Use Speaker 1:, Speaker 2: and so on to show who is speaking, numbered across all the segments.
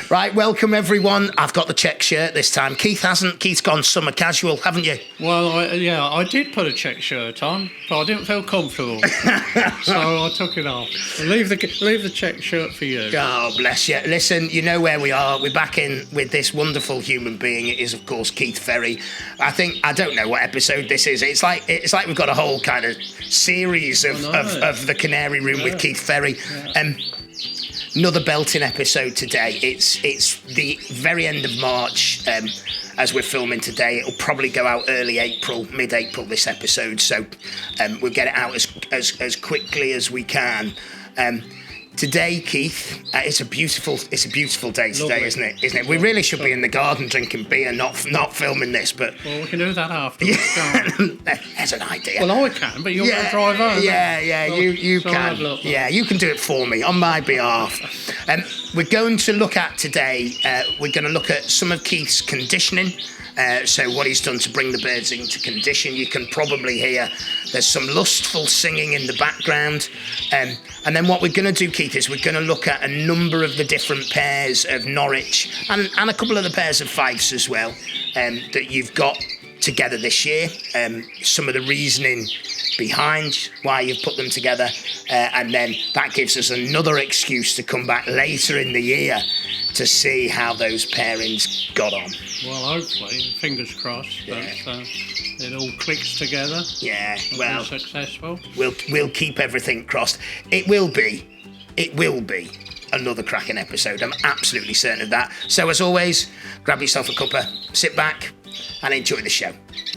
Speaker 1: Right, welcome everyone. I've got the check shirt this time. Keith hasn't. Keith's gone summer casual, haven't you?
Speaker 2: Well, I did put a check shirt on, but I didn't feel comfortable, so I took it off. Leave the check shirt for you.
Speaker 1: Oh, bless you. Listen, you know where we are. We're back in with this wonderful human being. It is, of course, Keith Ferry. I don't know what episode this is. It's like we've got a whole kind of series of the Canary Room with Keith Ferry.
Speaker 2: Yeah.
Speaker 1: Another belting episode today. It's the very end of March as we're filming today. It'll probably go out early April, mid-April, this episode. So we'll get it out as quickly as we can. Today, Keith, it's a beautiful day today,
Speaker 2: Lovely.
Speaker 1: isn't it? We really should be in the garden drinking beer, not filming this, but...
Speaker 2: Well, we can do that afterwards, can't we?
Speaker 1: There's an idea.
Speaker 2: Well, I can, but you're going to drive home.
Speaker 1: You can. Yeah, you can do it for me, on my behalf. We're going to look at today, we're going to look at some of Keith's conditioning, so what he's done to bring the birds into condition. You can probably hear there's some lustful singing in the background. And then what we're going to do, Keith, is we're going to look at a number of the different pairs of Norwich and a couple of the pairs of Fifes as well that you've got together this year. Some of the reasoning behind why you've put them together. And then that gives us another excuse to come back later in the year to see how those pairings got on.
Speaker 2: Well, hopefully, fingers crossed, that it all clicks together.
Speaker 1: Yeah, well,
Speaker 2: successful.
Speaker 1: We'll keep everything crossed. It will be another cracking episode. I'm absolutely certain of that. So as always, grab yourself a cuppa, sit back, and enjoy the show.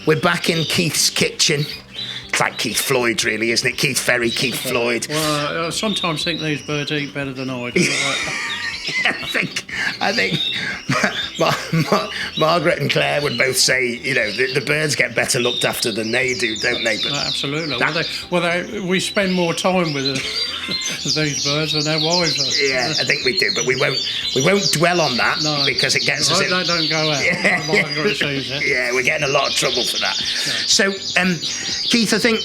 Speaker 1: We're back in Keith's kitchen. It's like Keith Floyd, really, isn't it? Keith Ferry, Keith Floyd.
Speaker 2: Well, I sometimes think these birds eat better than I do.
Speaker 1: I think Margaret and Claire would both say, the birds get better looked after than they do, don't they? But
Speaker 2: absolutely. We spend more time with these birds than their wives do.
Speaker 1: Yeah, I think we do, but we won't dwell on that because it gets us in.
Speaker 2: Don't go out.
Speaker 1: Yeah, we're getting a lot of trouble for that. Yeah. So, Keith, I think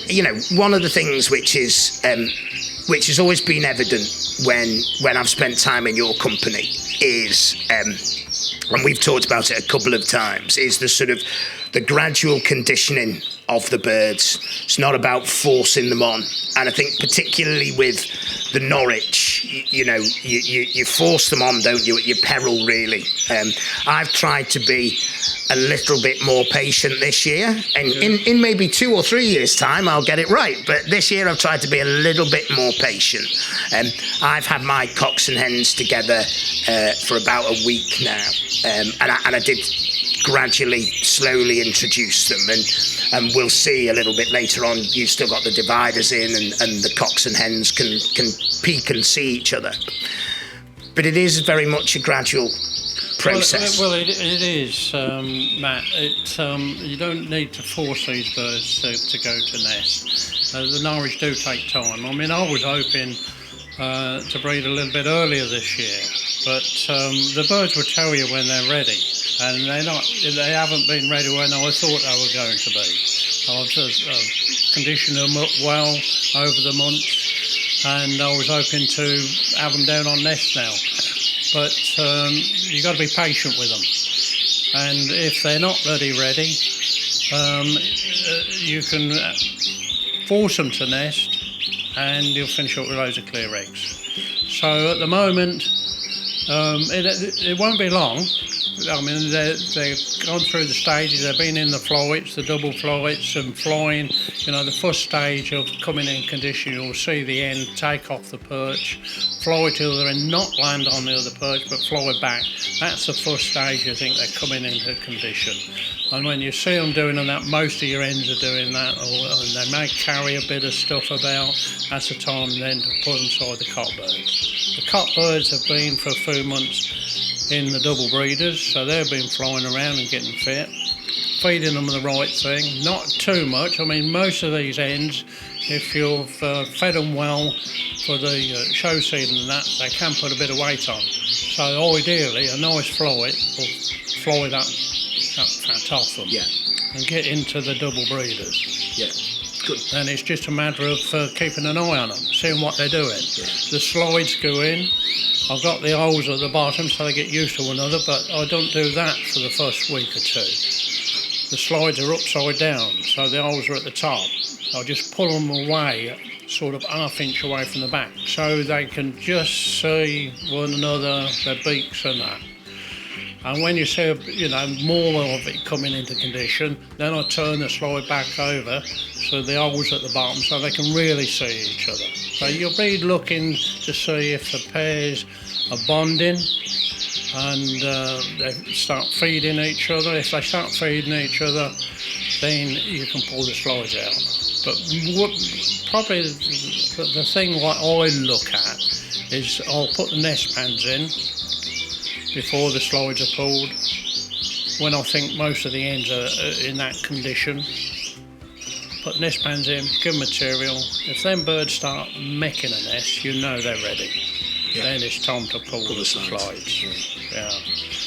Speaker 1: one of the things which has always been evident when I've spent time in your company is, and we've talked about it a couple of times, is the sort of the gradual conditioning of the birds. It's not about forcing them on. And I think particularly with the Norwich, you force them on, don't you, at your peril, really. I've tried to be a little bit more patient this year, and in maybe 2 or 3 years' time I'll get it right, but this year I've tried to be a little bit more patient. I've had my cocks and hens together for about a week now, and I did gradually, slowly introduce them, and we'll see a little bit later on. You've still got the dividers in, and the cocks and hens can peek and see each other, but it is very much a gradual process.
Speaker 2: Well, it is, Matt. You don't need to force these birds to go to nest. The Norwich do take time. I mean, I was hoping to breed a little bit earlier this year, but the birds will tell you when they're ready, and they haven't been ready when I thought they were going to be. I've conditioned them up well over the months, and I was hoping to have them down on nest now. But you've got to be patient with them. And if they're not ready, you can force them to nest, and you'll finish up with loads of clear eggs. So at the moment, it won't be long. I mean, they've gone through the stages. They've been in the floats, the double floats, and flying. The first stage of coming in condition, you'll see the end, take off the perch, fly to the other end, not land on the other perch, but fly back. That's the first stage you think they're coming into condition. And when you see them doing that, most of your ends are doing that, and they may carry a bit of stuff about. That's the time then to put them inside the cock birds. The cock birds have been for a few months in the double breeders, so they've been flying around and getting fit, feeding them the right thing, not too much. I mean, most of these hens, if you've fed them well for the show season and that, they can put a bit of weight on. So ideally, a nice float will fly that fat off them and get into the double breeders.
Speaker 1: Yeah. Good.
Speaker 2: And it's just a matter of keeping an eye on them, seeing what they're doing. Yeah. The slides go in. I've got the holes at the bottom so they get used to one another, but I don't do that for the first week or two. The slides are upside down, so the holes are at the top. I'll just pull them away, sort of ½ inch away from the back, so they can just see one another, their beaks and that. And when you see, more of it coming into condition, then I turn the slide back over so the holes at the bottom so they can really see each other. So you'll be looking to see if the pairs are bonding and they start feeding each other. If they start feeding each other, then you can pull the slides out. But probably the thing what I look at is I'll put the nest pans in before the slides are pulled, when I think most of the ends are in that condition. Put the nest pans in, give them material. If them birds start making a nest, you know they're ready. Yeah. Then it's time to pull the slides. Yeah.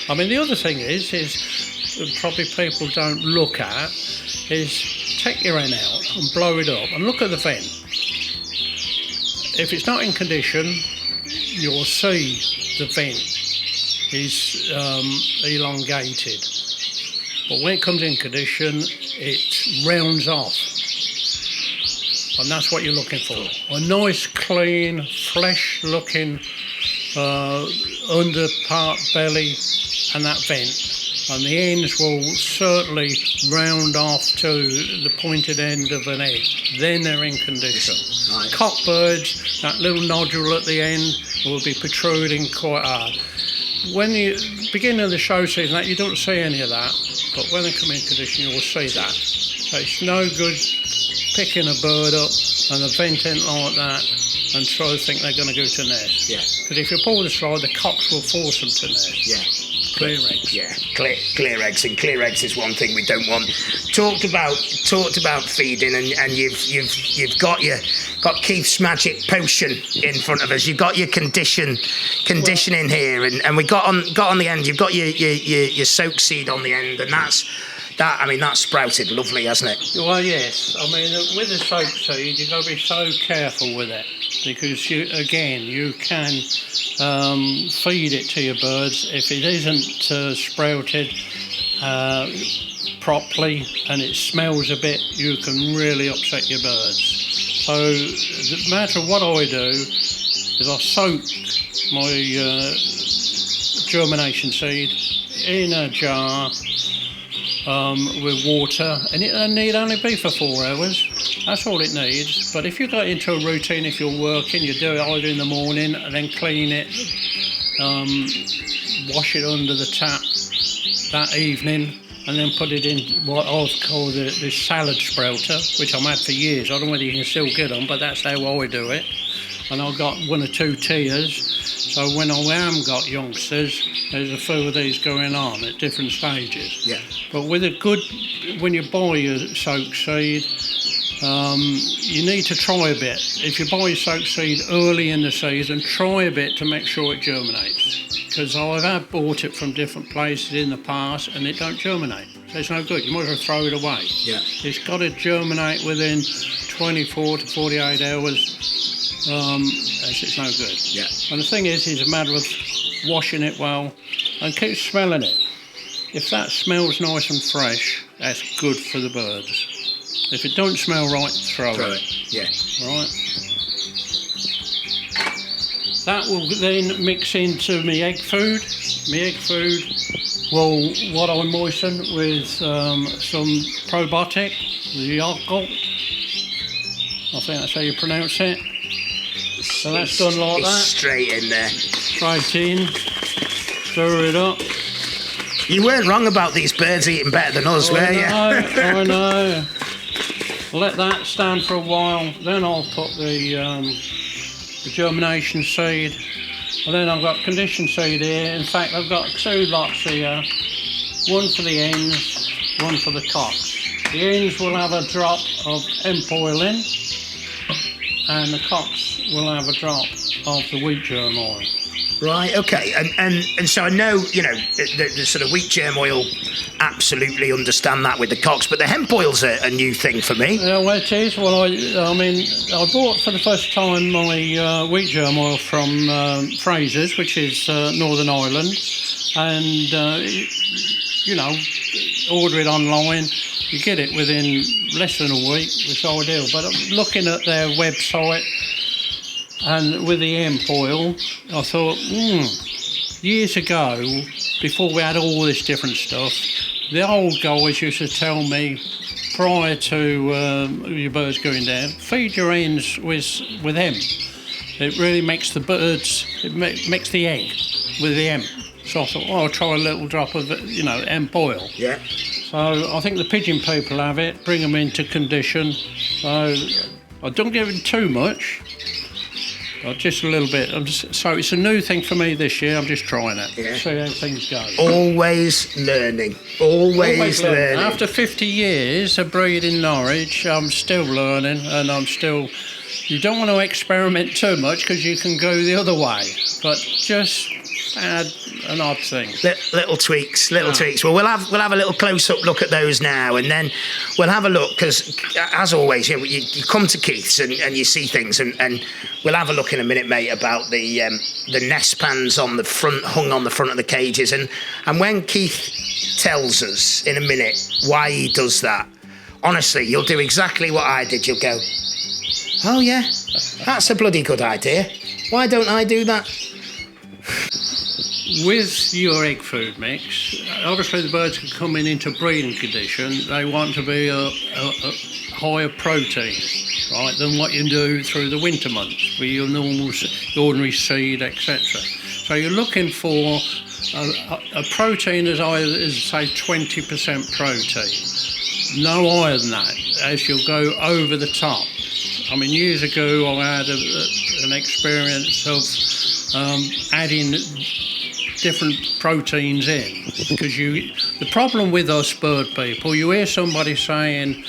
Speaker 2: I mean, the other thing is probably people don't look at, is take your hen out and blow it up and look at the vent. If it's not in condition, you'll see the vent is elongated, but when it comes in condition, it rounds off, and that's what you're looking for. A nice, clean, flesh-looking under part belly and that vent, and the ends will certainly round off to the pointed end of an egg. Then they're in condition. Right. Cockbirds, that little nodule at the end will be protruding quite hard. When you begin of the show season, you don't see any of that, but when they come in condition, you will see that. So it's no good picking a bird up and the vent ain't like that and try to think they're going to go to nest. Yeah. Because if you pull the slide, the cocks will force them to nest. Yeah. Clear eggs.
Speaker 1: Yeah, clear eggs, and clear eggs is one thing we don't want. Talked about feeding, and you've got Keith's magic potion in front of us. You've got your conditioning here, and we got on the end. You've got your soak seed on the end, and that's sprouted lovely, hasn't it?
Speaker 2: Well, yes. I mean, with the soak seed, you've got to be so careful with it, because you can feed it to your birds. If it isn't sprouted properly and it smells a bit, you can really upset your birds. So no matter what I do is I soak my germination seed in a jar with water, and it need only be for 4 hours. That's all it needs. But if you got into a routine, if you're working, you do it either in the morning and then clean it, wash it under the tap that evening, and then put it in what I call the salad sprouter, which I've had for years. I don't know whether you can still get them, but that's how I do it. And I've got 1 or 2 tiers, so when I am got youngsters, there's a few of these going on at different stages. Yeah. But with when you buy your soak seed, you need to try a bit. If you buy your soak seed early in the season, try a bit to make sure it germinates. Because I have bought it from different places in the past and it don't germinate. So it's no good. You might as well throw it away. Yeah. It's got to germinate within 24 to 48 hours. Else it's no good. Yeah. And the thing is, it's a matter of washing it well and keep smelling it. If that smells nice and fresh, that's good for the birds. If it don't smell right, throw it. Yeah. Right. That will then mix into my egg food. My egg food what I moisten with some probiotic, the Yakult. I think that's how you pronounce it. So that's done like that.
Speaker 1: Straight in there.
Speaker 2: Straight in. Stir it up.
Speaker 1: You weren't wrong about these birds eating better than us, were you?
Speaker 2: I know. Let that stand for a while. Then I'll put the germination seed. And then I've got conditioned seed here. In fact, I've got 2 lots here. One for the hens, one for the cocks. The hens will have a drop of hemp oil in, and the cocks will have a drop of the wheat germ oil.
Speaker 1: Right, okay. And so I know, the sort of wheat germ oil, absolutely understand that with the cocks, but the hemp oil's a new thing for me.
Speaker 2: Yeah, well, it is. Well, I bought for the first time my wheat germ oil from Fraser's, which is Northern Ireland, and, order it online. You get it within less than a week. It's ideal. But I'm looking at their website, and with the hemp oil, I thought, years ago, before we had all this different stuff, the old guys used to tell me, prior to your birds going down, feed your hens with hemp. It really makes the birds, it makes the egg with the hemp. So I thought, I'll try a little drop of, hemp oil.
Speaker 1: Yeah.
Speaker 2: So I think the pigeon people have it, bring them into condition. So I don't give it too much. Just a little bit. So it's a new thing for me this year. I'm just trying it.
Speaker 1: Yeah.
Speaker 2: See how things go.
Speaker 1: Always learning. Always learning.
Speaker 2: After 50 years of breeding Norwich, I'm still learning, and you don't want to experiment too much because you can go the other way. But just add an odd thing.
Speaker 1: Little tweaks. Well, we'll have a little close-up look at those now, and then we'll have a look, because as always, you come to Keith's and you see things, and we'll have a look in a minute, mate, about the nest pans on the front, hung on the front of the cages, and when Keith tells us in a minute why he does that, honestly, you'll do exactly what I did. You'll go, oh yeah, that's a bloody good idea. Why don't I do that?
Speaker 2: With your egg food mix, obviously the birds can come into breeding condition. They want to be a higher protein, right, than what you do through the winter months with your normal, ordinary seed, etc. So you're looking for a protein as high as, say, 20% protein. No higher than that, as you'll go over the top. I mean, years ago I had an experience of adding different proteins in, because the problem with us bird people, you hear somebody saying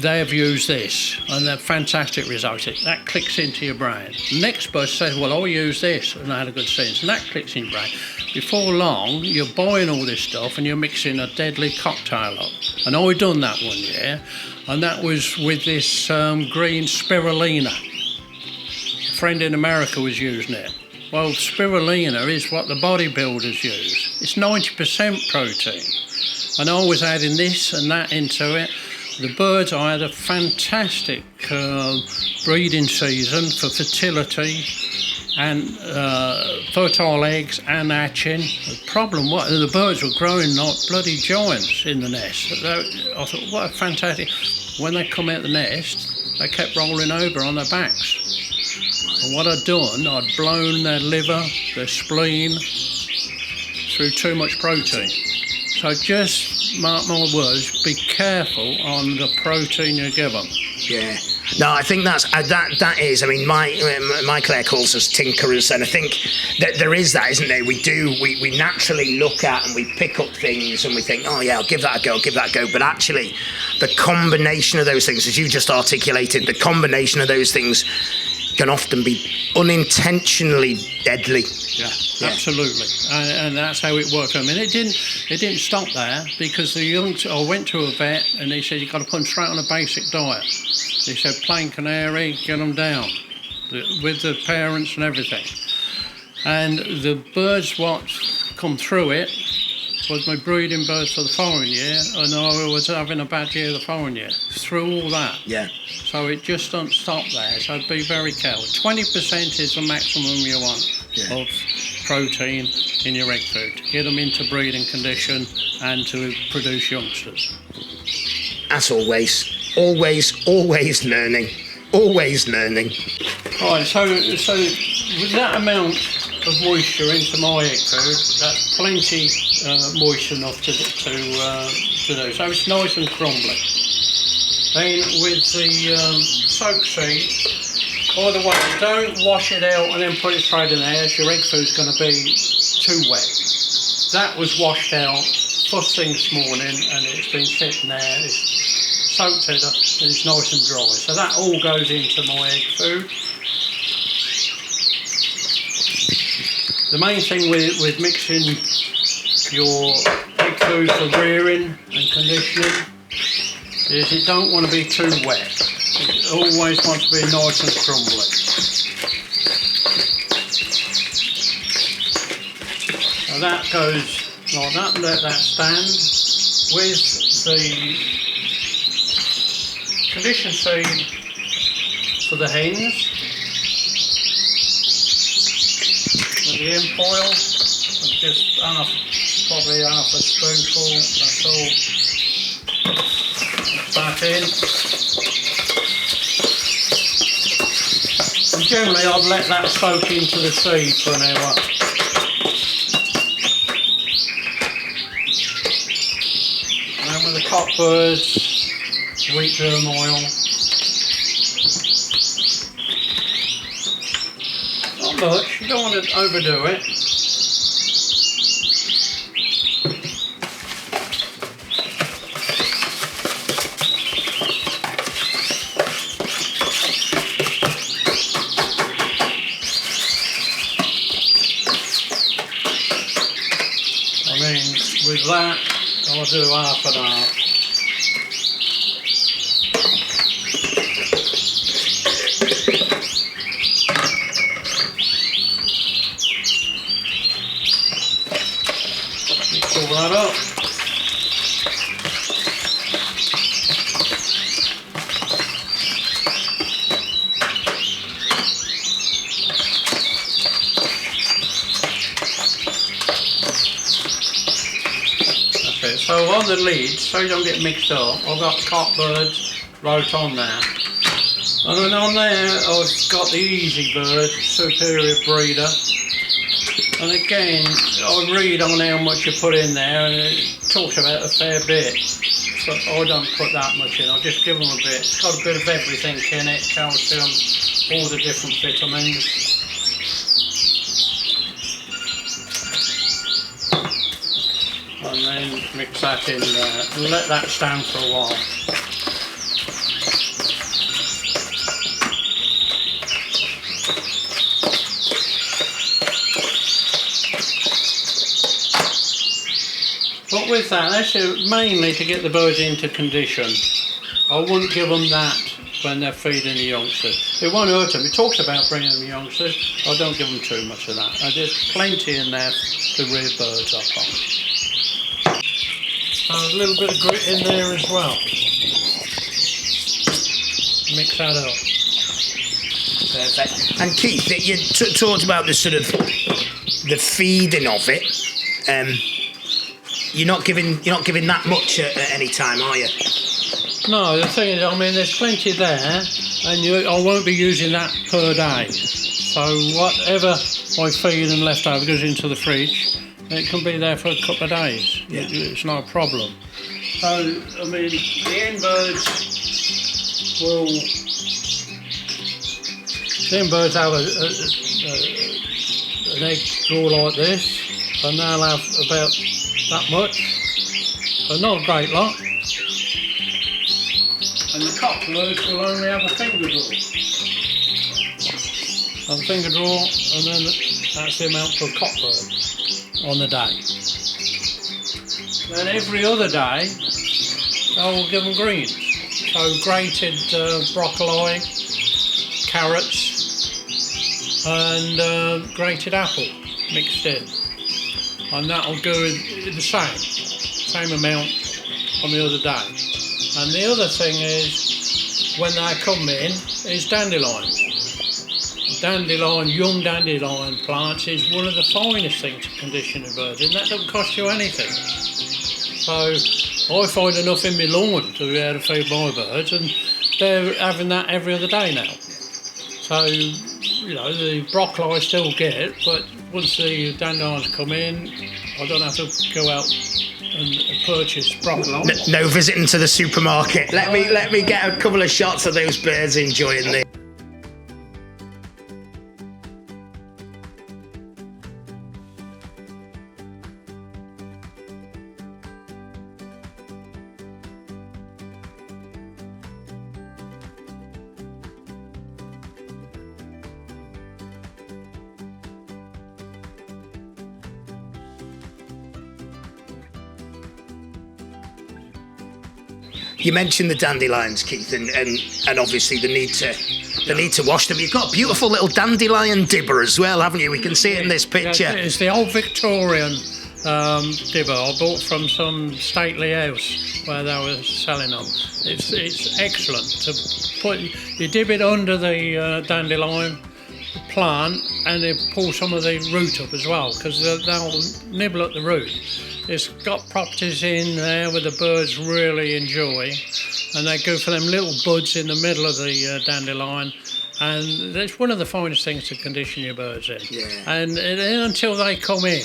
Speaker 2: they've used this and they're fantastic results. That clicks into your brain. The next bird says, well, I use this and I had a good sense, and that clicks in your brain. Before long, you're buying all this stuff and you're mixing a deadly cocktail up. And I done that one year, and that was with this green spirulina. A friend in America was using it. Well, spirulina is what the bodybuilders use. It's 90% protein. And I was adding this and that into it. The birds, I had a fantastic breeding season for fertility and fertile eggs and hatching. The problem was the birds were growing like bloody giants in the nest. I thought, what a fantastic... When they come out the nest, they kept rolling over on their backs. And what I'd done, I'd blown their liver, their spleen, through too much protein. So just mark my words, be careful on the protein you give them.
Speaker 1: Yeah. No, I think that is. I mean, my Claire calls us tinkerers, and I think that there is that, isn't there? We naturally look at and we pick up things and we think, oh yeah, I'll give that a go. But actually, the combination of those things, as you just articulated, the combination of those things can often be unintentionally deadly.
Speaker 2: Yeah, absolutely, and that's how it worked. I mean, it didn't stop there, because I went to a vet and he said you've got to put them straight on a basic diet. He said plain canary, get them down with the parents and everything. And the birds what come through it was my breeding birds for the following year, and I was having a bad year the following year through all that.
Speaker 1: Yeah.
Speaker 2: So it just don't stop there, so be very careful. 20% is the maximum you want of protein in your egg food to get them into breeding condition and to produce youngsters.
Speaker 1: As always learning. Always learning.
Speaker 2: Right, so with that amount of moisture into my egg food, that's plenty moist enough to do. So it's nice and crumbly. Then with the soak seed, by the way, don't wash it out and then put it straight in there, as your egg food's going to be too wet. That was washed out first thing this morning, and it's been sitting there. It's soaked it up and it's nice and dry. So that all goes into my egg food. the main thing with mixing your pig food for rearing and conditioning is it don't want to be too wet. It always wants to be nice and crumbly. So that goes like that, let that stand. With the condition seed for the hens, with the imp oil, and just probably half a spoonful, that's all. Back in. And generally I'd let that soak into the seed for an hour. And then with the cockbirds, wheat germ oil. Not much, you don't want to overdo it. With that, I'll do half and half. Mix all that up. So on the lid, so you don't get mixed up, I've got cockbirds wrote on there. And then on there I've got the Easy Bird, superior breeder. And again, I read on how much you put in there and it talks about a fair bit. So I don't put that much in, I just give them a bit. It's got a bit of everything in it, calcium, all the different vitamins. And then mix that in there and let that stand for a while. But with that, that's mainly to get the birds into condition. I wouldn't give them that when they're feeding the youngsters. It won't hurt them. It talks about bringing them youngsters. I don't give them too much of that. There's plenty in there to rear birds up on. A little bit of grit in there as well. Mix that up.
Speaker 1: Perfect. And Keith, you talked about the sort of the feeding of it. You're not giving that much at any time, are you?
Speaker 2: No, the thing is, I mean, there's plenty there, and I won't be using that per day. So whatever I feed and left over goes into the fridge. It can be there for a couple of days.
Speaker 1: Yeah.
Speaker 2: It's not a problem. So, I mean, the hen birds have an egg draw like this, and they'll have about that much. So not a great lot. And the cockbirds will only have a finger draw. A finger draw, and then that's the amount for a cockbird on the day. Then every other day I will give them greens. So grated broccoli, carrots and grated apple mixed in. And that'll go in the same amount on the other day. And the other thing is, when they come in, is dandelions. Young dandelion plants is one of the finest things to condition a bird, and that doesn't cost you anything. So I find enough in my lawn to be able to feed my birds, and they're having that every other day now. So, you know, the broccoli I still get, but once the dandelions come in, I don't have to go out and purchase broccoli.
Speaker 1: No visiting to the supermarket. Let me get a couple of shots of those birds enjoying this. You mentioned the dandelions, Keith, and obviously the need to wash them. You've got a beautiful little dandelion dibber as well, haven't you? We can see it in this picture.
Speaker 2: Yeah, it's the old Victorian dibber I bought from some stately house where they were selling them. It's excellent to put. You dip it under the dandelion plant and they pull some of the root up as well, because they'll nibble at the root. It's got properties in there where the birds really enjoy, and they're good for them little buds in the middle of the dandelion, and it's one of the finest things to condition your birds in.
Speaker 1: Yeah.
Speaker 2: And until they come in,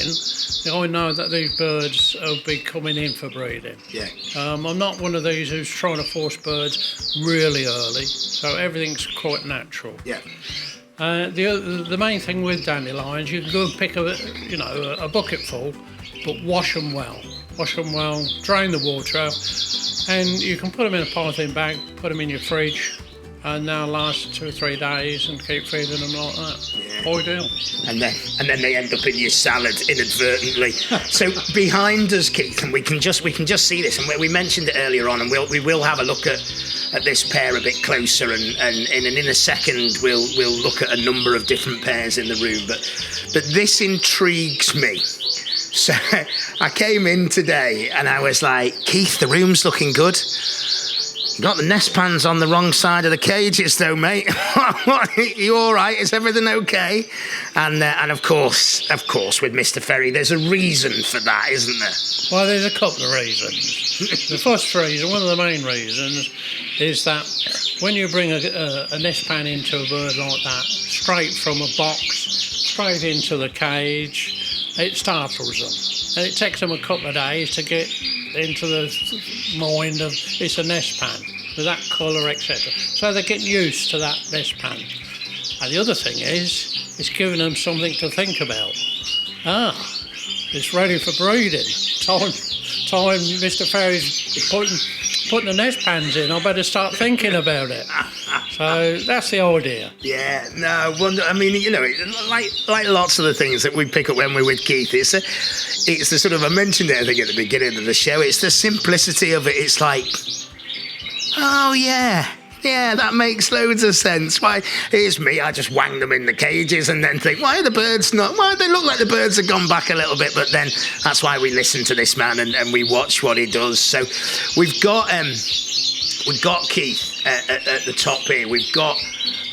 Speaker 2: I know that these birds will be coming in for breeding.
Speaker 1: Yeah.
Speaker 2: I'm not one of these who's trying to force birds really early, so everything's quite natural.
Speaker 1: Yeah.
Speaker 2: The main thing with dandelions, you can go and pick a bucket full, but wash them well. Wash them well, drain the water out, and you can put them in a polythene bag, put them in your fridge, and they'll last 2 or 3 days and keep feeding them like that.
Speaker 1: Yeah.
Speaker 2: Ideal.
Speaker 1: And then they end up in your salad inadvertently. So behind us, Keith, and we can just see this, and we mentioned it earlier on, and we will have a look at this pair a bit closer, and in a second we'll look at a number of different pairs in the room. But this intrigues me. So I came in today and I was like, Keith, the room's looking good. You got the nest pans on the wrong side of the cages though, mate. You all right? Is everything okay? And of course, with Mr. Ferry, there's a reason for that, isn't there?
Speaker 2: Well, there's a couple of reasons. The first reason, one of the main reasons, is that when you bring a nest pan into a bird like that, straight from a box, straight into the cage, it startles them. And it takes them a couple of days to get into the mind of it's a nest pan with that colour, etc. So they're getting used to that nest pan. And the other thing is, it's giving them something to think about. It's ready for breeding. Time Mr. Ferry's putting the nest pans in, I better start thinking about it. So that's the idea.
Speaker 1: Yeah, no, I mean, like lots of the things that we pick up when we're with Keith, it's the sort of, I mentioned it, I think, at the beginning of the show, it's the simplicity of it. It's like, oh yeah, that makes loads of sense. Why, here's me, I just wang them in the cages and then think, why do they look like the birds have gone back a little bit? But then that's why we listen to this man and we watch what he does. So we've got Keith at the top here. We've got,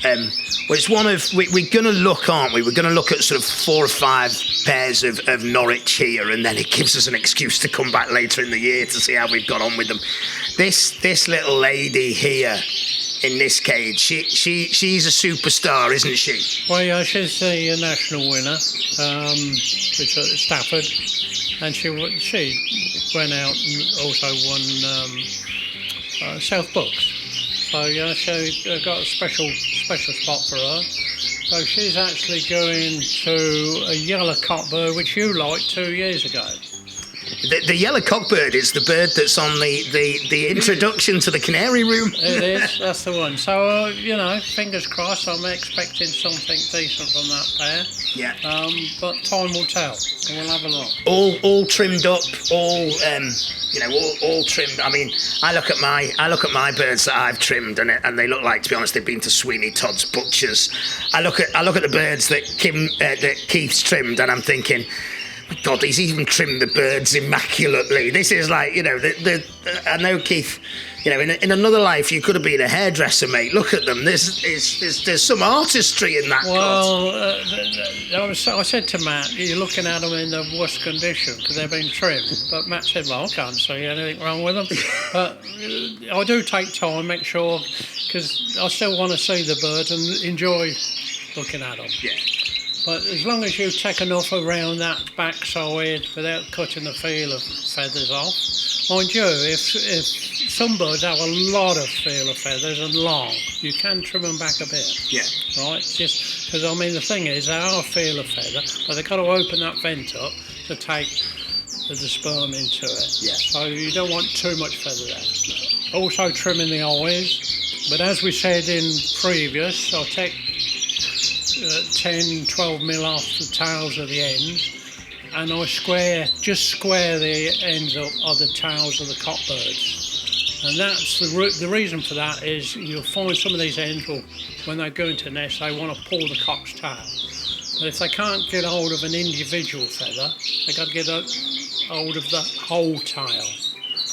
Speaker 1: it's one of, we're going to look, aren't we? We're going to look at sort of 4 or 5 pairs of Norwich here, and then it gives us an excuse to come back later in the year to see how we've got on with them. This little lady here in this cage, she's a superstar, isn't she?
Speaker 2: Well, yeah, she's the national winner, which at Stafford, and she went out and also won South Bucks. So yeah, she got a special spot for her. So she's actually going to a yellow cockbird, which you liked 2 years ago.
Speaker 1: The yellow cockbird is the bird that's on the introduction to the canary room.
Speaker 2: It is, that's the one. So, fingers crossed, I'm expecting something decent from that pair.
Speaker 1: Yeah.
Speaker 2: But time will tell. We'll have a look.
Speaker 1: All trimmed up, all trimmed. I mean, I look at my birds that I've trimmed, and they look like, to be honest, they've been to Sweeney Todd's butchers. I look at the birds that Keith's trimmed, and I'm thinking, God, he's even trimmed the birds immaculately. This is like, I know, Keith, in another life you could have been a hairdresser, mate. Look at them. There's some artistry in that.
Speaker 2: Well, I said to Matt, you're looking at them in the worst condition because they've been trimmed. But Matt said, well, I can't see anything wrong with them. But I do take time, make sure, because I still want to see the birds and enjoy looking at them.
Speaker 1: Yeah.
Speaker 2: But as long as you take enough around that backside without cutting the feel of feathers off, mind you, if some birds have a lot of feel of feathers and long, you can trim them back a bit.
Speaker 1: Yeah.
Speaker 2: Right? Just because, the thing is, they are a feel of feather, but they've got to open that vent up to take the sperm into it.
Speaker 1: Yeah.
Speaker 2: So you don't want too much feather there. Also trimming the eyes, but as we said in previous, I'll take 10, 12 mil off the tails of the ends, and I square the ends up of the tails of the cockbirds. And that's the reason for that is you'll find some of these hens will, when they go into nest, they want to pull the cock's tail. But if they can't get hold of an individual feather, they've got to get hold of the whole tail.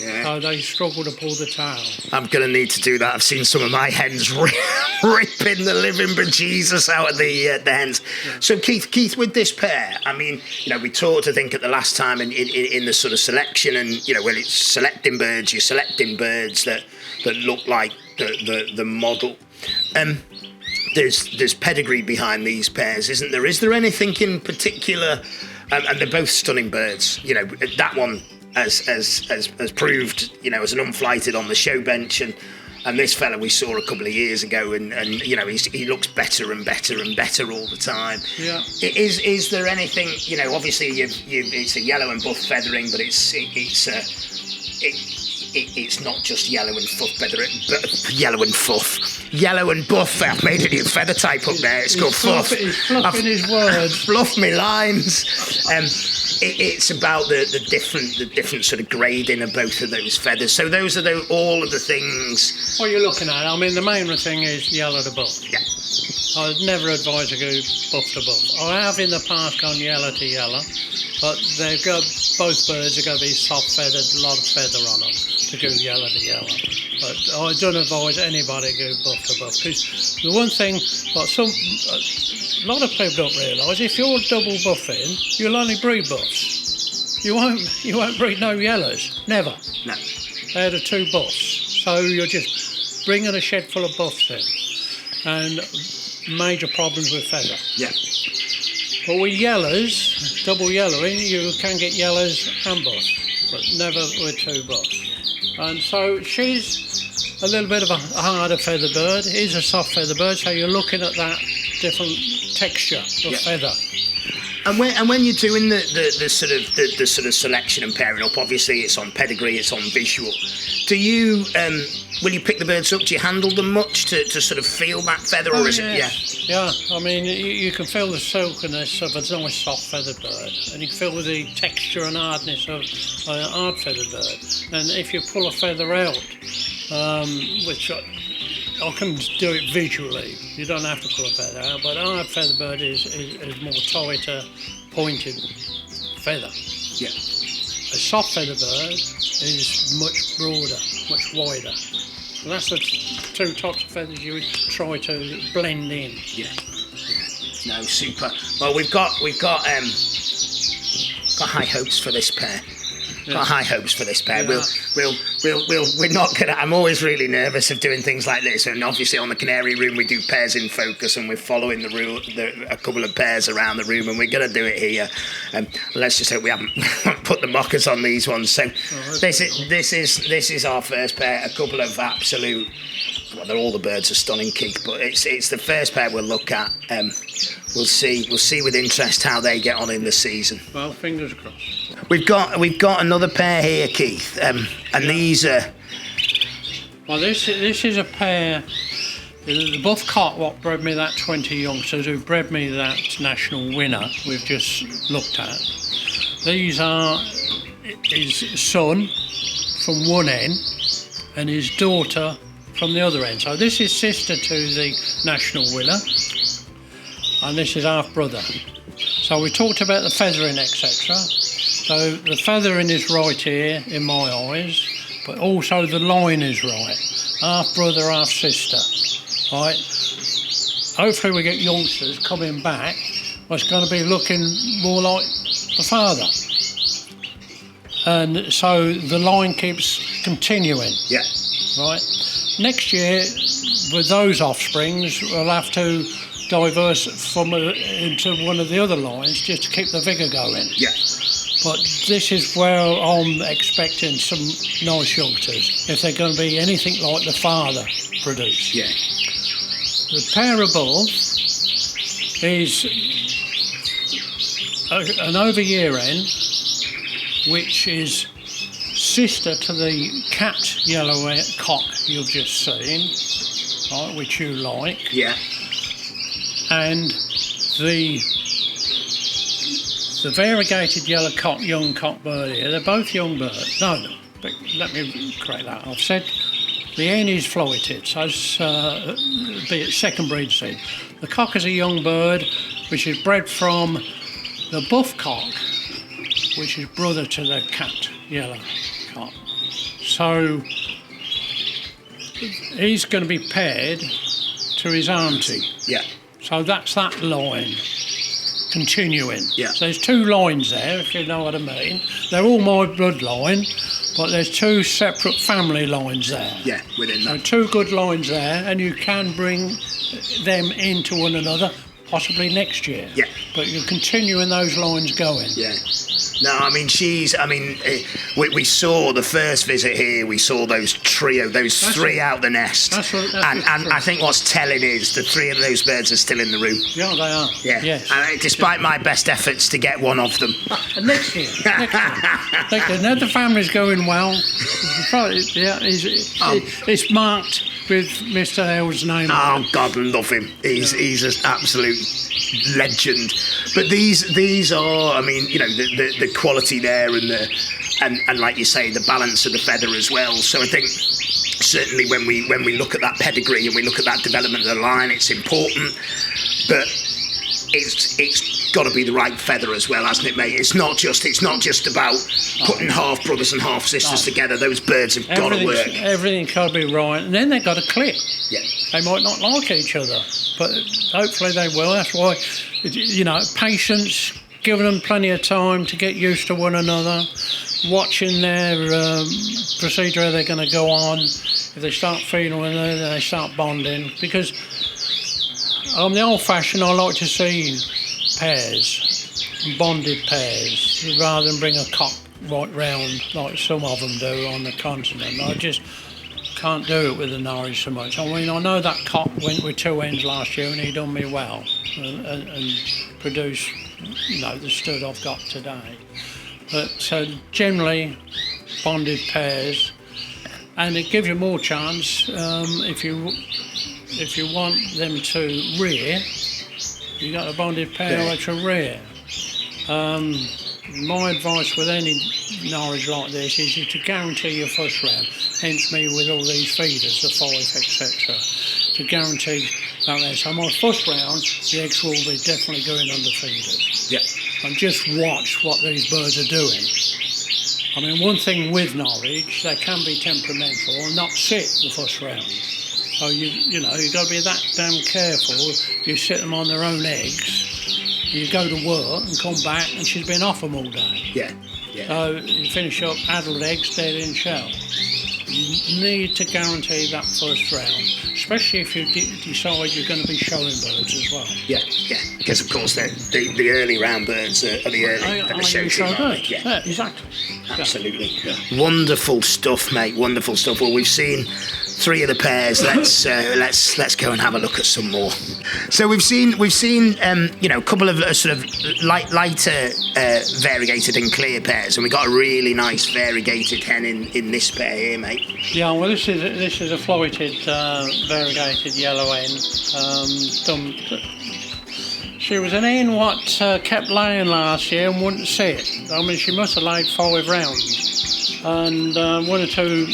Speaker 1: Yeah.
Speaker 2: So they struggle to pull the tail.
Speaker 1: I'm going to need to do that. I've seen some of my hens ripping the living bejesus out of the hens. Yeah. So Keith, with this pair, I mean, we talked, I think, at the last time in the sort of selection, and when it's selecting birds, you're selecting birds that look like the model. There's pedigree behind these pairs, isn't there? Is there anything in particular? And they're both stunning birds. That one as proved, as an unflighted on the show bench, and this fella we saw a couple of years ago, and he looks better and better and better all the time.
Speaker 2: Yeah.
Speaker 1: Is there anything? Obviously it's a yellow and buff feathering, but it's not just yellow and fuff feather, yellow and buff. I've made a new feather type up there. It's called fluff.
Speaker 2: He's fluffing his words.
Speaker 1: Fluff me lines. It's about the different sort of grading of both of those feathers. So those are all of the things.
Speaker 2: What you're looking at, I mean, the main thing is yellow to buff.
Speaker 1: Yeah.
Speaker 2: I'd never advise to go buff to buff. I have in the past gone yellow to yellow, but both birds are going to be soft feathered, a lot of feather on them to go yellow to yellow. But I don't advise anybody to go buff to buff, because the one thing, like a lot of people don't realise, if you're double buffing, you'll only breed buffs. You won't breed no yellows, never.
Speaker 1: No.
Speaker 2: They're the two buffs. So you're just bringing a shed full of buffs in, and major problems with feather.
Speaker 1: Yeah.
Speaker 2: But with yellows, double yellowing, you can get yellows and buffs, but never with two buffs. And so she's a little bit of a harder feather bird. It is a soft feather bird, so you're looking at that different texture of feather.
Speaker 1: And when you're doing the sort of selection and pairing up, obviously it's on pedigree, it's on visual. Do you will you pick the birds up? Do you handle them much to sort of feel that feather, or is it?
Speaker 2: Yeah. I mean, you can feel the silkiness of a nice soft feathered bird, and you can feel the texture and hardness of a hard feathered bird. And if you pull a feather out, which I can do it visually. You don't have to pull a feather out, but a hard feather bird is more tighter, pointed feather.
Speaker 1: Yeah.
Speaker 2: A soft feather bird is much broader, much wider. And that's the two types of feathers you would try to blend in.
Speaker 1: Yeah. No, super. Well, we've got high hopes for this pair.
Speaker 2: Yeah.
Speaker 1: Got high hopes for this pair.
Speaker 2: Yeah.
Speaker 1: We're not gonna. I'm always really nervous of doing things like this, and obviously on the Canary Room we do pairs in focus, and we're following a couple of pairs around the room, and we're gonna do it here. Let's just hope we haven't put the mockers on these ones. So this is our first pair. A couple of absolute. Well, all the birds are stunning, Keith, but it's the first pair we'll look at. We'll see with interest how they get on in the season.
Speaker 2: Well, fingers crossed.
Speaker 1: We've got another pair here, Keith, and these are.
Speaker 2: Well, this is a pair. The buff cock what bred me that 20 youngsters who bred me that national winner we've just looked at. These are his son from one end and his daughter from the other end. So this is sister to the national winner, and this is half brother. So we talked about the feathering, etc. So the feathering is right here in my eyes, but also the line is right. Half brother, half sister. Right. Hopefully we get youngsters coming back. It's going to be looking more like the father. And so the line keeps continuing.
Speaker 1: Yeah.
Speaker 2: Right. Next year, with those offsprings, we'll have to diverse into one of the other lines just to keep the vigour going.
Speaker 1: Yeah.
Speaker 2: But this is where I'm expecting some nice youngsters, if they're going to be anything like the father produced.
Speaker 1: Yeah.
Speaker 2: The pair above is an over-year hen, which is sister to the cat yellow cock you've just seen, right, which you like.
Speaker 1: Yeah.
Speaker 2: And the variegated yellow cock, young cock bird here, they're both young birds. No, let me correct that. I've said the hen is floated, so be it second breed seed. The cock is a young bird which is bred from the buff cock, which is brother to the cat, yellow cock. So he's going to be paired to his auntie.
Speaker 1: Yeah.
Speaker 2: So that's that line continuing.
Speaker 1: Yeah.
Speaker 2: So there's two lines there, if you know what I mean. They're all my bloodline, but there's two separate family lines there.
Speaker 1: Yeah, within
Speaker 2: So
Speaker 1: that.
Speaker 2: two good lines there, and you can bring them into one another possibly next year.
Speaker 1: Yeah.
Speaker 2: But you're continuing those lines going.
Speaker 1: Yeah. No, I mean, we saw the first visit here, we saw those three out the nest.
Speaker 2: That's
Speaker 1: and I think what's telling is the three of those birds are still in the room.
Speaker 2: Yeah, they are.
Speaker 1: Yeah.
Speaker 2: Yes.
Speaker 1: And despite my best efforts to get one of them.
Speaker 2: And next year. Now the family's going well. Yeah, it's marked with Mr. Hale's name.
Speaker 1: Oh, God love him. He's an absolute legend. But these are, I mean, you know, the quality there and like you say, the balance of the feather as well. So I think certainly when we look at that pedigree and we look at that development of the line, it's important. But it's got to be the right feather as well, hasn't it, mate? It's not just about putting half brothers and half sisters together. Those birds have got to work.
Speaker 2: Everything's got to be right, and then they've got to click.
Speaker 1: Yeah.
Speaker 2: They might not like each other, but hopefully they will. That's why, you know, patience, giving them plenty of time to get used to one another, watching their procedure, how they're going to go on. If they start feeling one another, they start bonding. Because I'm the old-fashioned, I like to see pairs, bonded pairs, rather than bring a cock right round like some of them do on the continent. I just can't do it with the Norwich so much. I mean, I know that cock went with two hens last year and he done me well and produced, you know, the stud I've got today. But so generally, bonded pairs, and it gives you more chance if you want them to rear. You got a bonded pair which are rear. My advice with any Norwich like this is to guarantee your first round. Hence me with all these feeders, the 5, etc. To guarantee that there. So my first round, the eggs will be definitely going under feeders.
Speaker 1: Yeah.
Speaker 2: And just watch what these birds are doing. I mean, one thing with Norwich, they can be temperamental and not sit the first round. So you know, you've got to be that damn careful. You sit them on their own eggs. You go to work and come back, and she's been off them all day.
Speaker 1: Yeah. Yeah.
Speaker 2: So you finish up adult eggs dead in shell. You need to guarantee that first round, especially if you decide you're going to be showing birds as well.
Speaker 1: Yeah, yeah. Because of course the early round birds are the early show
Speaker 2: birds.
Speaker 1: Yeah,
Speaker 2: exactly.
Speaker 1: Absolutely. Yeah. Wonderful stuff, mate. Wonderful stuff. Well, we've seen 3 of the pairs. Let's go and have a look at some more. So we've seen you know, a couple of sort of lighter variegated and clear pairs, and we got a really nice variegated hen in this pair here, mate.
Speaker 2: Yeah, well, this is a floated variegated yellow hen. She was an hen what kept laying last year and wouldn't sit. I mean, she must have laid 5 rounds, and 1 or 2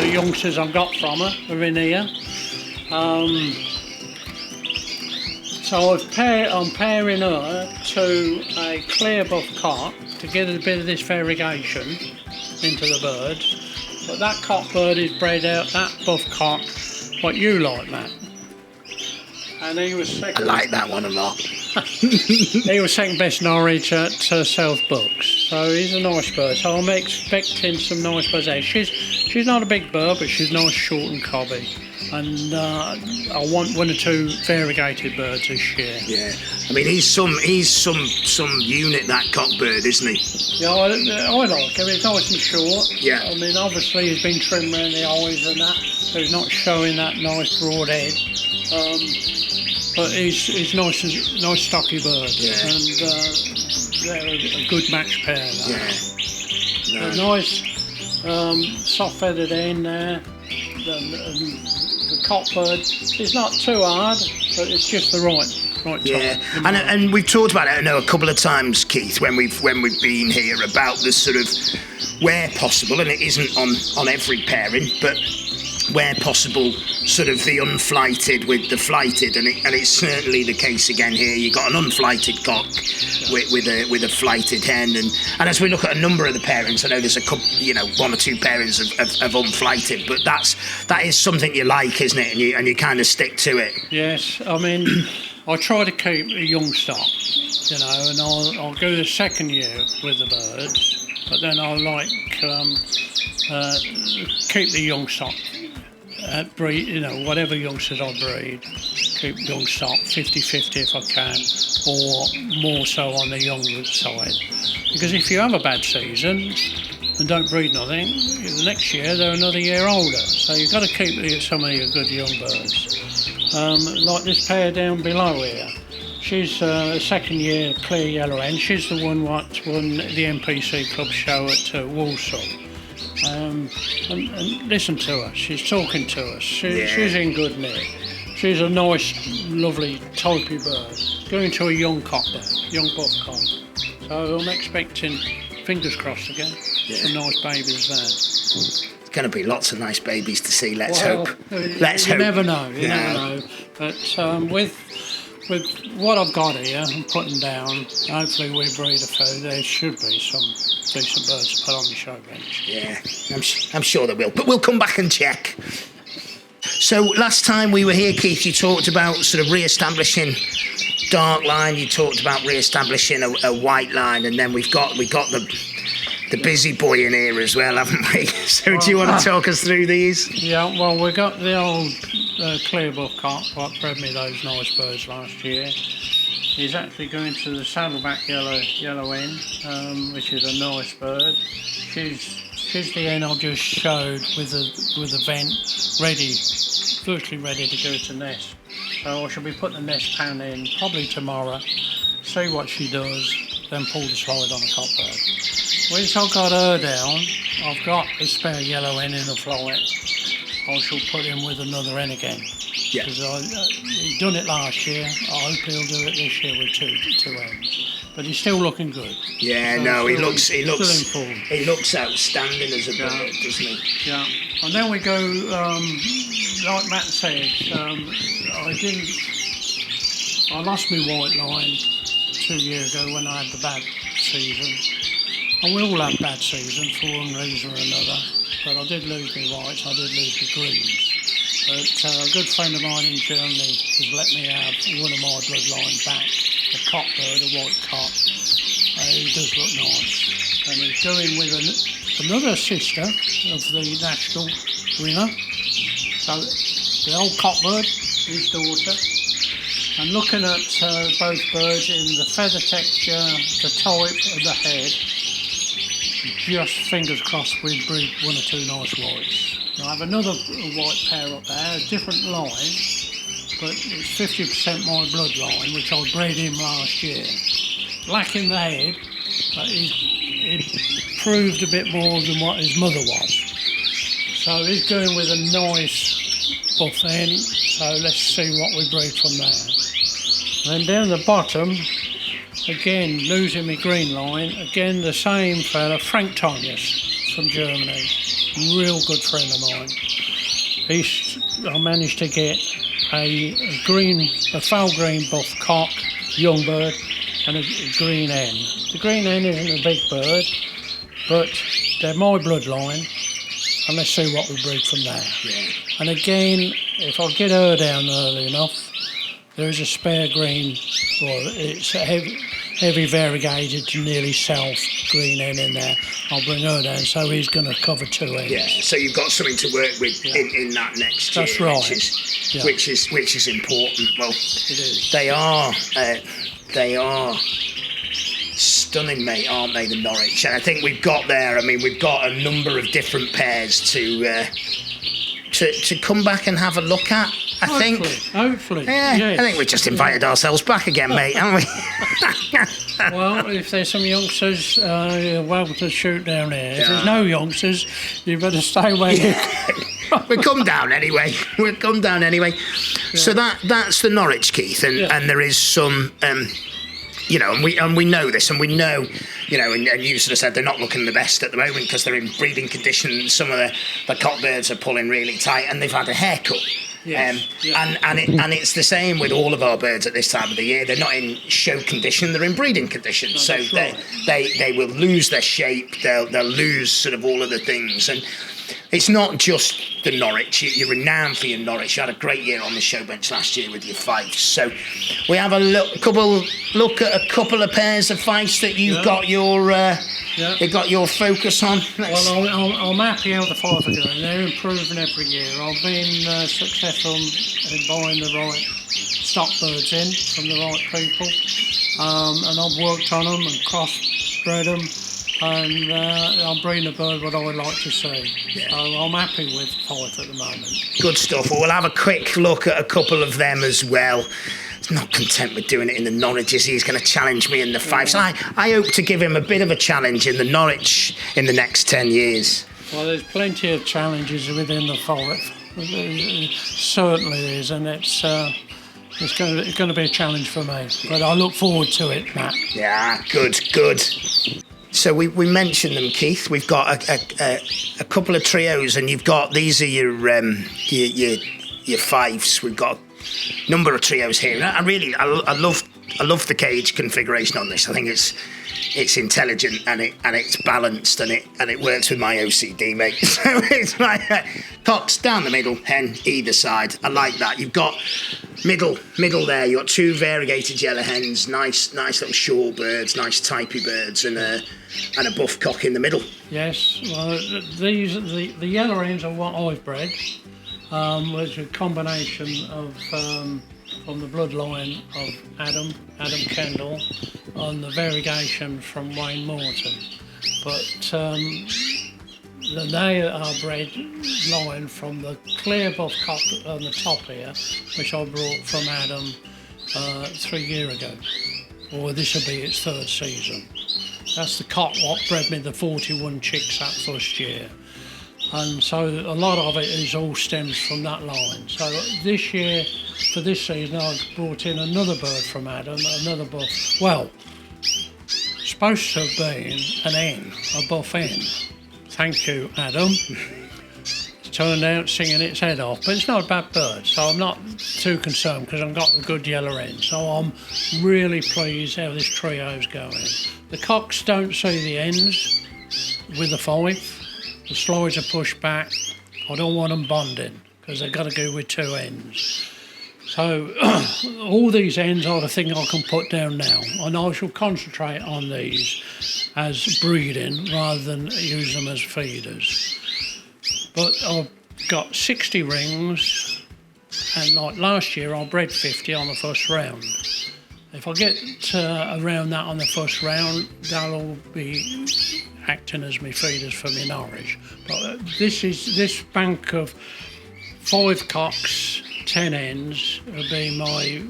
Speaker 2: youngsters I've got from her are in here. So I'm pairing her to a clear buff cock to get a bit of this variegation into the birds. But that cock bird is bred out, that buff cock, what you like, Matt. And he was second.
Speaker 1: I like that one a lot.
Speaker 2: He was second best Norwich at South Bucks. So he's a nice bird. So I'm expecting some nice birds there. She's not a big bird, but she's nice, short and cobby. And I want 1 or 2 variegated birds this year.
Speaker 1: Yeah, I mean he's some unit, that cock bird, isn't he?
Speaker 2: Yeah, I like him. He's nice and short.
Speaker 1: Yeah.
Speaker 2: I mean, obviously he's been trimmed around the eyes and that, so he's not showing that nice broad head. But he's nice stocky bird.
Speaker 1: Yeah.
Speaker 2: And they're a good match pair.
Speaker 1: Yeah.
Speaker 2: No. Nice, soft feathered hen there. The cock bird is not too hard, but it's just the right
Speaker 1: Yeah,
Speaker 2: time.
Speaker 1: and we've talked about it, I know, a couple of times, Keith, when we've been here, about the sort of, where possible, and it isn't on every pairing, but where possible, sort of the unflighted with the flighted, and it's certainly the case again here. You've got an unflighted cock with a flighted hen, and as we look at a number of the pairings, I know there's a couple, one or two pairings of unflighted, but that is something you like, isn't it? And you kind of stick to it.
Speaker 2: Yes, I mean, I try to keep a young stock, and I'll go the second year with the birds, but then I'll keep the young stock. Breed, whatever youngsters I breed, keep young stock 50-50 if I can, or more so on the younger side. Because if you have a bad season and don't breed nothing, the next year they're another year older. So you've got to keep some of your good young birds. Like this pair down below here. She's a second year clear yellow hen. She's the one what won the NPC Club show at Walsall. And listen to her, she's talking to us, she's in good nick. She's a nice, lovely, typey bird, going to a young cock bird, young buff cock. So I'm expecting, fingers crossed again, some nice babies there.
Speaker 1: There's going to be lots of nice babies to see, let's hope. Let's
Speaker 2: hope.
Speaker 1: You
Speaker 2: never know, you never know. But with what I've got here and putting down, hopefully we breed a few. There should be some decent birds to put on the show bench.
Speaker 1: Yeah, I'm sure there will. But we'll come back and check. So last time we were here, Keith, you talked about sort of re-establishing dark line. You talked about re-establishing a white line, and then we got the busy boy in here as well, haven't we? So do you want to talk us through these?
Speaker 2: Yeah, well, we got the old clear buff cock, what bred me those nice birds last year. He's actually going to the saddleback yellow hen, which is a nice bird. She's the hen I've just showed with the vent virtually ready to go to nest. So I shall be putting the nest pan in probably tomorrow, see what she does, then pull the slide on a cock bird. Once I've got her down, I've got a spare yellow hen in the flight. I shall put him with another hen again.
Speaker 1: Yeah.
Speaker 2: Because he's done it last year. I hope he'll do it this year with two hens. But he's still looking good.
Speaker 1: Yeah,
Speaker 2: so
Speaker 1: no, he looks outstanding as a bird, doesn't he?
Speaker 2: Yeah. And then we go, like Matt said, I lost my white line 2 years ago when I had the bad season. And we all have bad seasons for one reason or another. But I did lose my whites, I did lose my greens. But a good friend of mine in Germany has let me have one of my bloodline back, a cock bird, a white cock. He does look nice. And he's going with another sister of the national winner. So the old cock bird, his daughter. And looking at both birds in the feather texture, the type of the head, just fingers crossed we breed one or two nice whites. Now I have another white pair up there, a different line, but it's 50% my bloodline, which I bred him last year. Black in the head, but he proved a bit more than what his mother was. So he's going with a nice buff hen, so let's see what we breed from there. And then down the bottom, again, losing my green line, again the same fella, Frank Tonjes from Germany, real good friend of mine. I managed to get a foul green buff cock, young bird, and a green hen. The green hen isn't a big bird, but they're my bloodline, and let's see what we breed from there.
Speaker 1: Yeah.
Speaker 2: And again, if I get her down early enough, there is a spare green, well, it's a heavy variegated to nearly self green hen in there. I'll bring her down, so he's going to cover two hens.
Speaker 1: Yeah, so you've got something to work with in that next year.
Speaker 2: That's right.
Speaker 1: Which is important. Well,
Speaker 2: it is.
Speaker 1: They are stunning, mate, aren't they, the Norwich? And I think we've got a number of different pairs to come back and have a look at.
Speaker 2: Hopefully.
Speaker 1: Yeah,
Speaker 2: yes.
Speaker 1: I think we just invited ourselves back again, mate, haven't we?
Speaker 2: Well, if there's some youngsters, you're welcome to shoot down here. If there's no youngsters, you better stay where you
Speaker 1: We'll come down anyway. We'll come down anyway. Yeah. So that's the Norwich, Keith, and there is some. You know, and we know this, and we know, you know, and you sort of said they're not looking the best at the moment because they're in breeding condition. Some of the cock birds are pulling really tight, and they've had a haircut. Yes. And it's the same with all of our birds at this time of the year. They're not in show condition; they're in breeding condition. No, so they will lose their shape. They'll lose sort of all of the things. And it's not just the Norwich. You're renowned for your Norwich. You had a great year on the show bench last year with your Fifes. So we have a look at a couple of pairs of Fifes that you've got your you've got your focus on.
Speaker 2: Well, I'm happy how the Fife are going. They're improving every year. I've been successful in buying the right stock birds in from the right people, and I've worked on them and crossbred them. And I'm breeding a bird what I would like to see. Yeah. So I'm happy with Fife at the moment.
Speaker 1: Good stuff. Well, we'll have a quick look at a couple of them as well. He's not content with doing it in the Norwich, is he? He's going to challenge me in the Fifes. I hope to give him a bit of a challenge in the Norwich in the next 10 years.
Speaker 2: Well, there's plenty of challenges within the Fife. It certainly is, and it's going to be a challenge for me. But I look forward to it, Matt.
Speaker 1: Yeah, good. So we mentioned them, Keith. We've got a couple of trios, and you've got these are your Fifes. We've got a number of trios here. I love the cage configuration on this. I think it's intelligent and it's balanced and it works with my OCD, mate. So it's like cocks down the middle, hen either side. I like that. You've got middle there. You've got two variegated yellow hens, nice little short birds, nice typey birds, and a buff cock in the middle.
Speaker 2: Yes, well, the yellow hens are what I've bred, which is a combination of from the bloodline of Adam Kendall, on the variegation from Wayne Morton. But they are bred line from the clear buff cock on the top here, which I brought from Adam 3 years ago. Or this will be its third season. That's the cock what bred me the 41 chicks that first year. And so a lot of it is all stems from that line. So this year, for this season, I've brought in another bird from Adam, another buff. Well, supposed to have been an hen, a buff hen. Thank you, Adam. It's turned out singing its head off, but it's not a bad bird, so I'm not too concerned because I've got the good yellow hen. So I'm really pleased how this trio's going. The cocks don't see the ends with the Fife. The slides are pushed back. I don't want them bonding because they've got to go with two ends. So all these ends are the thing I can put down now, and I shall concentrate on these as breeding rather than use them as feeders. But I've got 60 rings, and like last year I bred 50 on the first round. If I get around that on the first round, they'll all be acting as my feeders for my Norwich. But this bank of 5 cocks, 10 hens will be my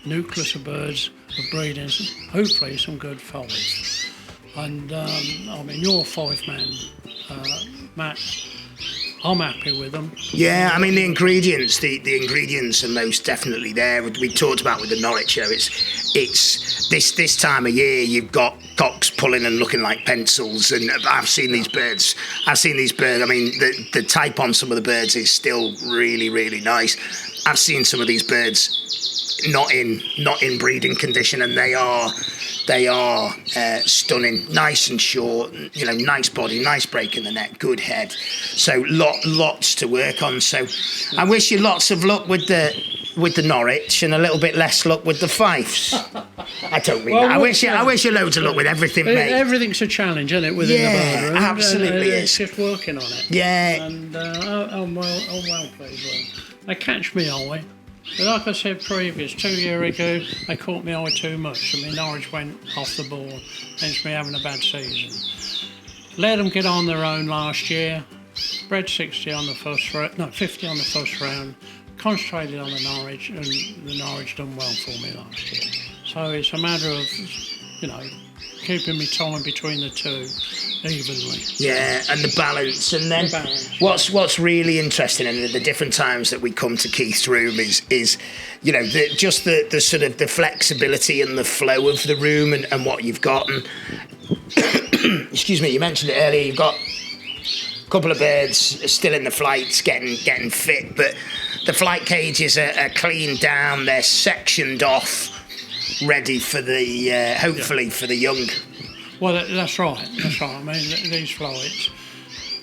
Speaker 2: nucleus of birds of breeding, hopefully some good Fife. And I mean, you're a Fife man, Matt. I'm happy with them.
Speaker 1: Yeah, I mean the ingredients are most definitely there. We talked about with the Norwich, you know, it's this time of year you've got cocks pulling and looking like pencils, and I've seen these birds. I mean the type on some of the birds is still really, really nice. I've seen some of these birds not in breeding condition, and they are stunning, nice and short, you know, nice body, nice break in the neck, good head. So lots to work on. So I wish you lots of luck with the Norwich and a little bit less luck with the Fifes. I don't mean that. I wish you loads of luck with everything, mate.
Speaker 2: Everything's a challenge, isn't it, within the bird room?
Speaker 1: Absolutely
Speaker 2: it's just working on it.
Speaker 1: Yeah.
Speaker 2: And I'm well pleased with them. They catch me eye. But like I said previous, 2 years ago, they caught me eye too much, and my Norwich went off the ball, hence me having a bad season. Let them get on their own last year, bred 60 on the first round, no, 50 on the first round, concentrated on the Norwich, and the Norwich done well for me last year. So it's a matter of, you know, keeping me time between the two evenly.
Speaker 1: Yeah, and the balance. And then what's really interesting, and the different times that we come to Keith's room is you know, the sort of the flexibility and the flow of the room and what you've got. And excuse me, you mentioned it earlier, you've got a couple of birds still in the flights getting fit, but the flight cages are cleaned down, they're sectioned off, ready for the hopefully for the young.
Speaker 2: Well, that's right. I mean, these flights,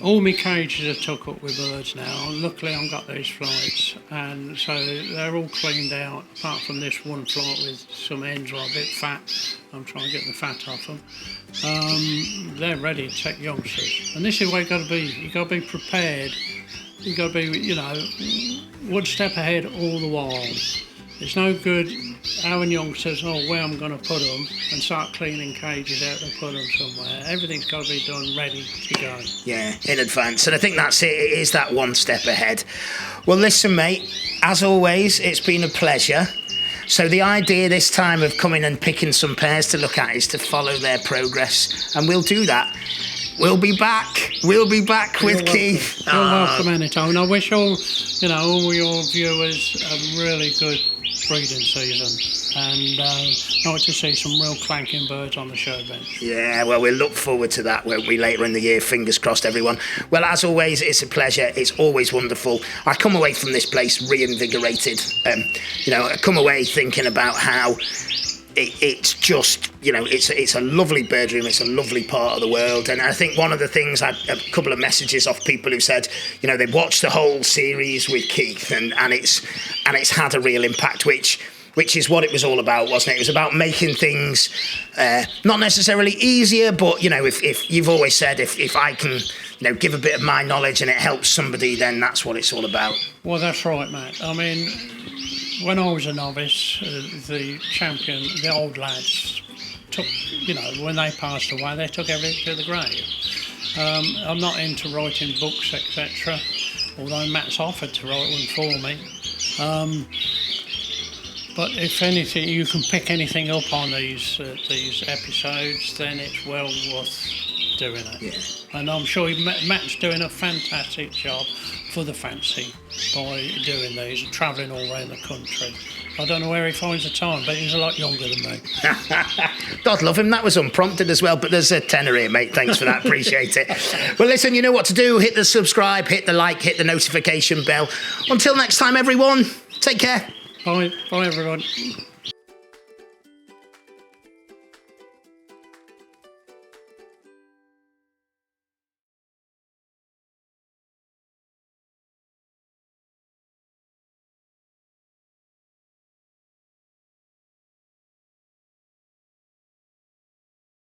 Speaker 2: all my cages are took up with birds now. Luckily, I've got these flights, and so they're all cleaned out, apart from this one flight with some hens who are a bit fat. I'm trying to get the fat off them. They're ready to take youngsters. And this is where you've got to be. You've got to be prepared. You've got to be, you know, one step ahead all the while. It's no good having youngsters, where I'm going to put them, and start cleaning cages out and put them somewhere. Everything's got to be done ready to go.
Speaker 1: Yeah, in advance. And I think that's it. It is that one step ahead. Well, listen, mate, as always, it's been a pleasure. So the idea this time of coming and picking some pairs to look at is to follow their progress, and we'll do that. We'll be back. We'll be back with Keith.
Speaker 2: You're welcome anytime. And I wish all your viewers a really good breeding season, and like to see some real clanking birds on the show bench.
Speaker 1: Yeah, well, we'll look forward to that, won't we, later in the year. Fingers crossed, everyone. Well, as always, it's a pleasure. It's always wonderful. I come away from this place reinvigorated. You know, I come away thinking about how it's just, you know, it's a lovely bird room. It's a lovely part of the world. And I think one of the things, I had a couple of messages off people who said, you know, they watched the whole series with Keith and it's had a real impact, which is what it was all about, wasn't it? It was about making things not necessarily easier, but, you know, if you've always said, if I can, you know, give a bit of my knowledge and it helps somebody, then that's what it's all about.
Speaker 2: Well, that's right, Matt. I mean, when I was a novice, the champion, the old lads, took, you know, when they passed away, they took everything to the grave. I'm not into writing books, etc., although Matt's offered to write one for me. But if anything, you can pick anything up on these episodes, then it's well worth doing it.
Speaker 1: Yeah.
Speaker 2: And I'm sure Matt's doing a fantastic job for the fancy by doing these and travelling all around the country. I don't know where he finds the time, but he's a lot younger than me.
Speaker 1: God love him. That was unprompted as well, but there's a tenner here, mate. Thanks for that. Appreciate it. Well, listen, you know what to do. Hit the subscribe, hit the like, hit the notification bell. Until next time, everyone, take care.
Speaker 2: Bye everyone.